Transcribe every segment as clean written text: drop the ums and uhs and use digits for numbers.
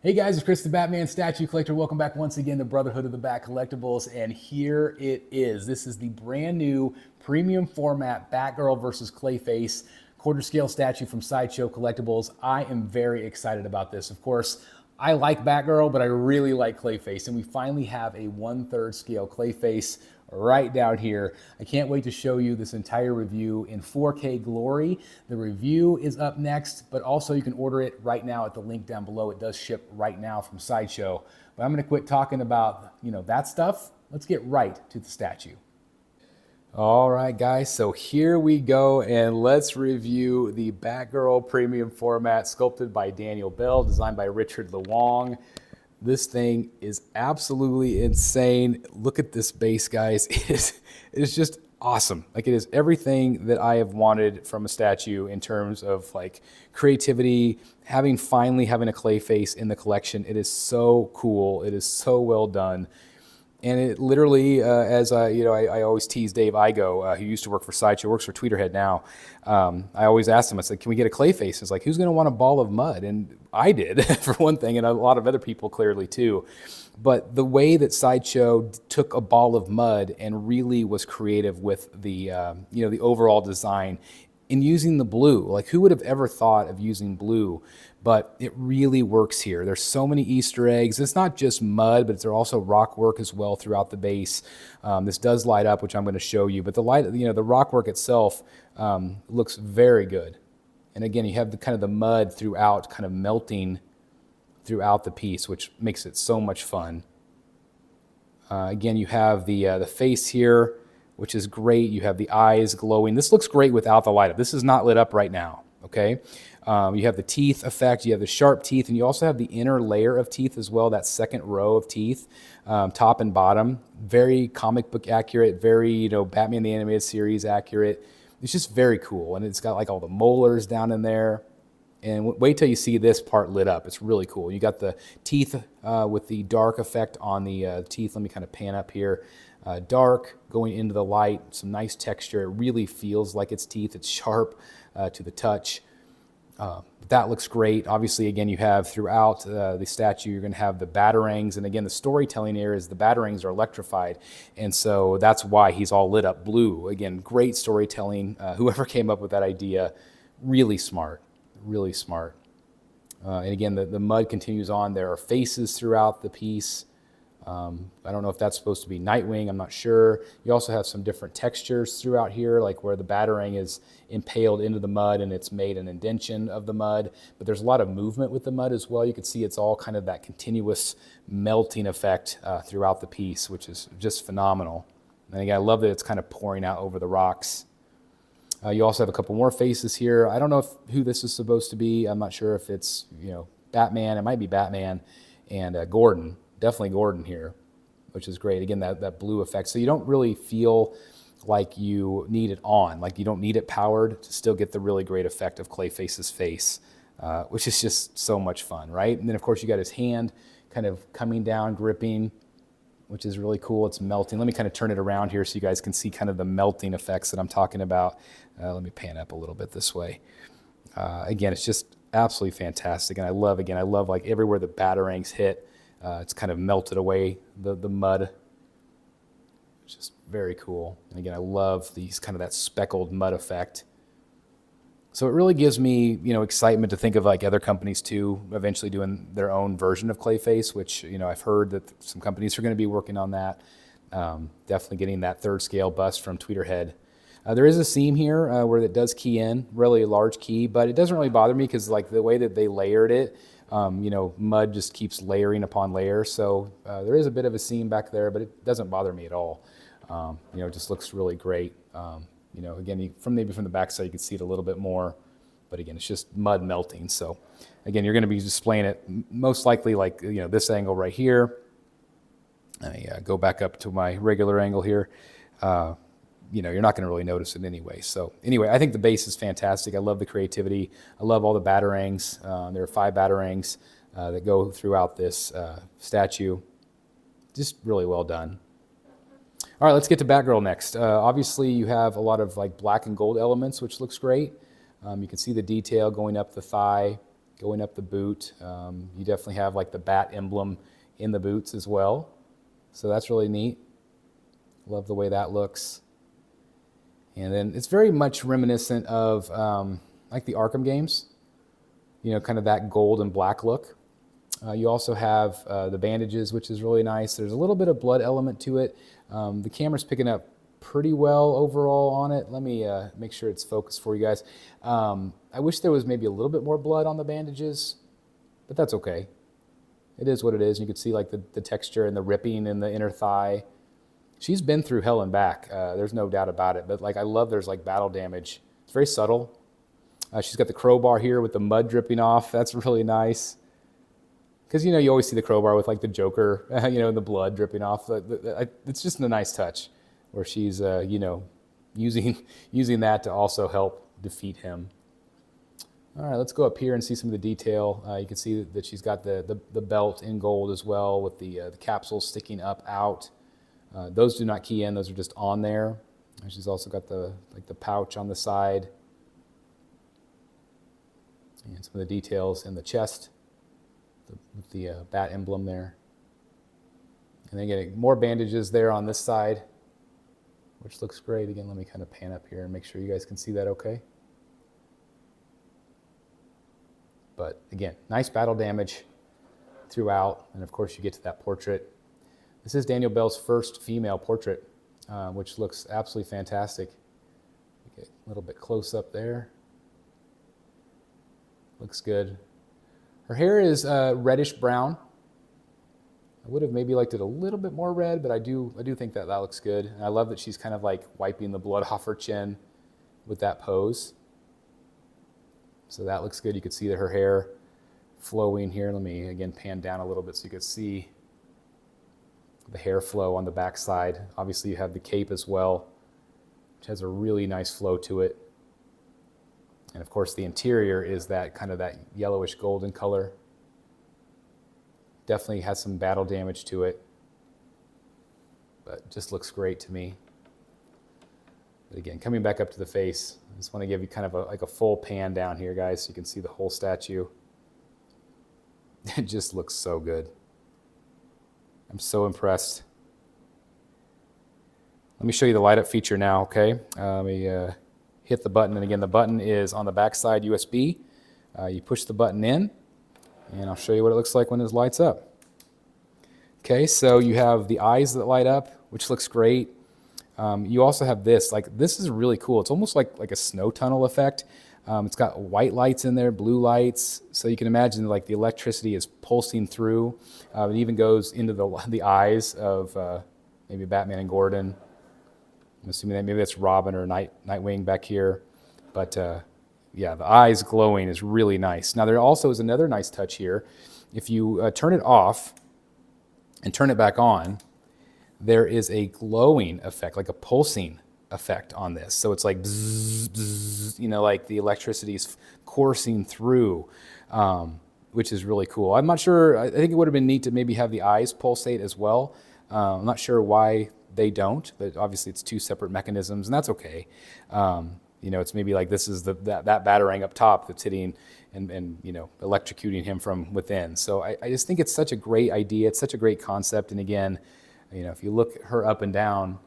Hey guys, it's Chris the Batman Statue Collector. Welcome back once again to Brotherhood of the Bat Collectibles, and here it is. This is the brand new premium format Batgirl versus Clayface quarter scale statue from Sideshow Collectibles. I am very excited about this. Of course, I like Batgirl, but I really like Clayface, and we finally have a 1/3 scale Clayface right down here. I can't wait to show you this entire review in 4K glory. The review is up next, but also you can order it right now at the link down below. It does ship right now from Sideshow. But I'm gonna quit talking about, that stuff. Let's get right to the statue. All right, guys, so here we go, and let's review the Batgirl Premium Format, sculpted by Daniel Bell, designed by Richard Lewong. This thing is absolutely insane. Look at this base, guys. It is just awesome. Like, it is everything that I have wanted from a statue in terms of like creativity, finally having a Clayface in the collection. It is so cool. It is so well done. And it literally, I always tease Dave Igo, who used to work for Sideshow, works for Tweeterhead now. I always asked him, I said, can we get a Clayface? It's like, who's going to want a ball of mud? And I did, for one thing, and a lot of other people clearly too. But the way that Sideshow took a ball of mud and really was creative with the overall design, in using the blue. Like, who would have ever thought of using blue? But it really works here. There's so many Easter eggs. It's not just mud, but there's also rock work as well throughout the base. This does light up, which I'm going to show you. But the rock work itself looks very good. And again, you have the mud throughout, kind of melting throughout the piece, which makes it so much fun. Again, you have the face here, which is great. You have the eyes glowing. This looks great without the light up. This is not lit up right now, okay? You have the teeth effect, you have the sharp teeth, and you also have the inner layer of teeth as well, that second row of teeth, top and bottom. Very comic book accurate, very, Batman the Animated Series accurate. It's just very cool, and it's got like all the molars down in there. And wait till you see this part lit up. It's really cool. You got the teeth with the dark effect on the teeth. Let me kind of pan up here. Dark, going into the light, some nice texture. It really feels like it's teeth. It's sharp to the touch. That looks great. Obviously, again, you have throughout the statue, you're going to have the Batarangs. And again, the storytelling here is the Batarangs are electrified. And so that's why he's all lit up blue. Again, great storytelling. Whoever came up with that idea, really smart. Really smart. And again, the mud continues on. There are faces throughout the piece. I don't know if that's supposed to be Nightwing. I'm not sure. You also have some different textures throughout here, like where the Batarang is impaled into the mud and it's made an indention of the mud. But there's a lot of movement with the mud as well. You can see it's all kind of that continuous melting effect throughout the piece, which is just phenomenal. And again, I love that it's kind of pouring out over the rocks. You also have a couple more faces here. I don't know who this is supposed to be. I'm not sure if it's, Batman. It might be Batman and Gordon. Definitely Gordon here, which is great. Again, that blue effect. So you don't really feel like you need it on, like you don't need it powered to still get the really great effect of Clayface's face, which is just so much fun, right? And then, of course, you got his hand kind of coming down, gripping, which is really cool. It's melting. Let me kind of turn it around here so you guys can see kind of the melting effects that I'm talking about. Let me pan up a little bit this way. Again, it's just absolutely fantastic. And I love like everywhere the Batarangs hit, it's kind of melted away, the mud. It's just very cool. And again, I love these kind of that speckled mud effect. So it really gives me, excitement to think of like other companies too, eventually doing their own version of Clayface, which, I've heard that some companies are going to be working on that. Definitely getting that 3rd scale bust from Tweeterhead. There is a seam here where it does key in, really a large key, but it doesn't really bother me because like the way that they layered it, mud just keeps layering upon layers. So there is a bit of a seam back there, but it doesn't bother me at all. It just looks really great. Again, from the backside, you can see it a little bit more, but again, it's just mud melting. So again, you're going to be displaying it most likely like, this angle right here. Let me go back up to my regular angle here. You're not going to really notice it anyway. So anyway, I think the base is fantastic. I love the creativity. I love all the Batarangs. There are 5 Batarangs that go throughout this statue. Just really well done. All right, let's get to Batgirl next. Obviously, you have a lot of like black and gold elements, which looks great. You can see the detail going up the thigh. going up the boot. You definitely have like the bat emblem in the boots as well. So that's really neat. Love the way that looks. And then it's very much reminiscent of like the Arkham games, you know, kind of that gold and black look. You also have the bandages, which is really nice. There's a little bit of blood element to it. The camera's picking up pretty well overall on it. Let me make sure it's focused for you guys. I wish there was maybe a little bit more blood on the bandages, but that's okay. It is what it is. You can see like the texture and the ripping in the inner thigh. She's been through hell and back. There's no doubt about it. But like, I love there's like battle damage. It's very subtle. She's got the crowbar here with the mud dripping off. That's really nice. Because, you know, you always see the crowbar with like the Joker, you know, and the blood dripping off. It's just a nice touch where she's, you know, using that to also help defeat him. All right, let's go up here and see some of the detail. You can see that she's got the belt in gold as well with the capsules sticking up out. Those do not key in; those are just on there. And she's also got the pouch on the side, and some of the details in the chest with the bat emblem there. And then getting more bandages there on this side, which looks great. Again, let me kind of pan up here and make sure you guys can see that okay. But again, nice battle damage throughout. And of course you get to that portrait. This is Danielle Bell's first female portrait, which looks absolutely fantastic. Get a little bit close up there. Looks good. Her hair is reddish brown. I would have maybe liked it a little bit more red, but I do think that looks good. And I love that she's kind of like wiping the blood off her chin with that pose. So that looks good. You could see that her hair flowing here. Let me again pan down a little bit so you could see the hair flow on the back side. Obviously you have the cape as well, which has a really nice flow to it. And of course the interior is that kind of that yellowish golden color. Definitely has some battle damage to it, but just looks great to me. But again, coming back up to the face, I just want to give you kind of like a full pan down here, guys, so you can see the whole statue. It just looks so good. I'm so impressed. Let me show you the light up feature now, okay? Let me hit the button, and again, the button is on the backside USB. You push the button in, and I'll show you what it looks like when it lights up. Okay, so you have the eyes that light up, which looks great. You also have this, like this is really cool. It's almost like a snow tunnel effect. It's got white lights in there, blue lights, so you can imagine like the electricity is pulsing through. It even goes into the eyes of maybe Batman and Gordon. I'm assuming that maybe that's Robin or Nightwing back here. But yeah, the eyes glowing is really nice. Now there also is another nice touch here. If you turn it off and turn it back on, there is a glowing effect, like a pulsing effect on this. So it's like bzz, bzz, you know, like the electricity is coursing through, which is really cool. I'm not sure, I think it would have been neat to maybe have the eyes pulsate as well. I'm not sure why they don't, but obviously it's two separate mechanisms, and that's okay. You know, it's maybe like this is that Batarang up top that's hitting and you know, electrocuting him from within. So I just think it's such a great idea. It's such a great concept. And again, you know, if you look her up and down,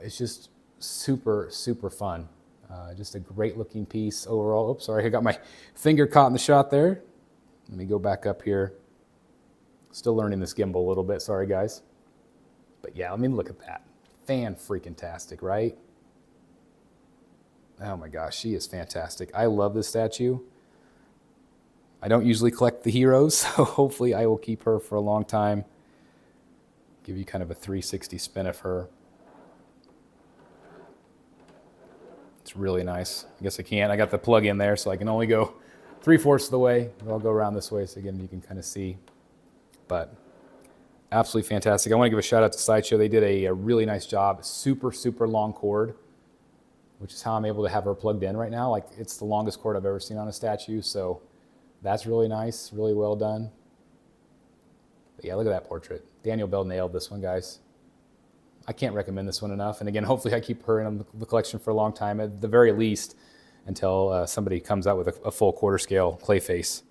it's just super, super fun. Just a great looking piece overall. Oops, sorry, I got my finger caught in the shot there. Let me go back up here. Still learning this gimbal a little bit, sorry guys. But yeah, I mean, look at that. Fan-freaking-tastic, right? Oh my gosh, she is fantastic. I love this statue. I don't usually collect the heroes, so hopefully I will keep her for a long time. Give you kind of a 360 spin of her. It's really nice. I guess I can't. I got the plug in there, so I can only go 3/4 of the way. I'll go around this way, so again, you can kind of see. But absolutely fantastic. I want to give a shout out to Sideshow. They did a really nice job. Super, super long cord, which is how I'm able to have her plugged in right now. Like, it's the longest cord I've ever seen on a statue, so that's really nice, really well done. But yeah, look at that portrait. Danielle Bell nailed this one, guys. I can't recommend this one enough. And again, hopefully I keep her in the collection for a long time, at the very least, until somebody comes out with a full quarter scale Clayface.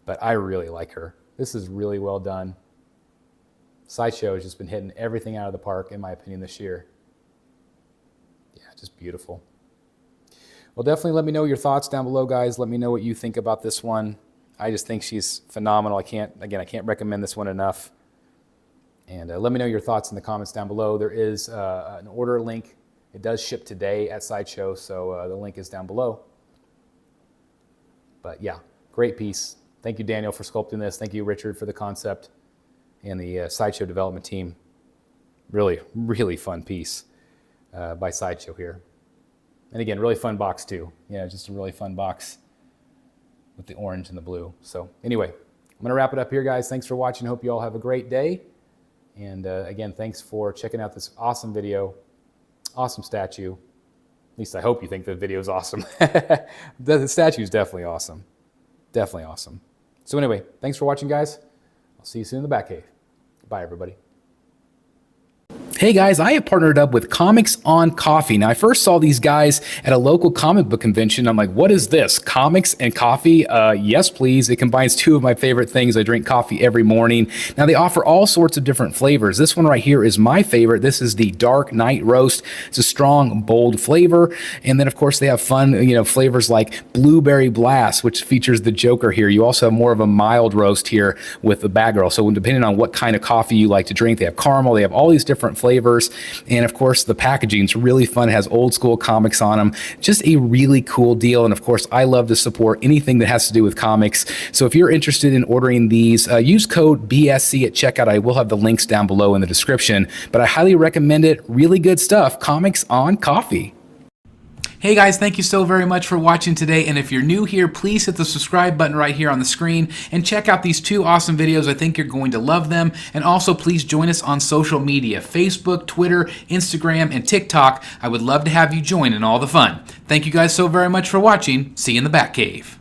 but I really like her. This is really well done. Sideshow has just been hitting everything out of the park, in my opinion, this year. Yeah, just beautiful. Well, definitely let me know your thoughts down below, guys. Let me know what you think about this one. I just think she's phenomenal. I can't recommend this one enough. And let me know your thoughts in the comments down below. There is an order link. It does ship today at Sideshow, so the link is down below. But yeah, great piece. Thank you, Daniel, for sculpting this. Thank you, Richard, for the concept, and the Sideshow development team. Really, really fun piece by Sideshow here. And again, really fun box too. Yeah, just a really fun box with the orange and the blue. So anyway, I'm going to wrap it up here, guys. Thanks for watching. Hope you all have a great day. And again, thanks for checking out this awesome video. Awesome statue. At least I hope you think the video is awesome. The statue is definitely awesome. Definitely awesome. So anyway, thanks for watching, guys. I'll see you soon in the Batcave. Bye, everybody. Hey guys, I have partnered up with Comics on Coffee. Now, I first saw these guys at a local comic book convention. I'm like, what is this? Comics and coffee? Yes, please. It combines two of my favorite things. I drink coffee every morning. Now, they offer all sorts of different flavors. This one right here is my favorite. This is the Dark Night Roast. It's a strong, bold flavor. And then, of course, they have fun, flavors like Blueberry Blast, which features the Joker here. You also have more of a mild roast here with the Batgirl. So depending on what kind of coffee you like to drink, they have caramel. They have all these different flavors. And of course, the packaging is really fun. It has old school comics on them. Just a really cool deal. And of course, I love to support anything that has to do with comics. So if you're interested in ordering these, use code BSC at checkout. I will have the links down below in the description, but I highly recommend it. Really good stuff. Comics on Coffee. Hey guys, thank you so very much for watching today, and if you're new here, please hit the subscribe button right here on the screen and check out these two awesome videos. I think you're going to love them. And also please join us on social media, Facebook, Twitter, Instagram, and TikTok. I would love to have you join in all the fun. Thank you guys so very much for watching. See you in the Batcave.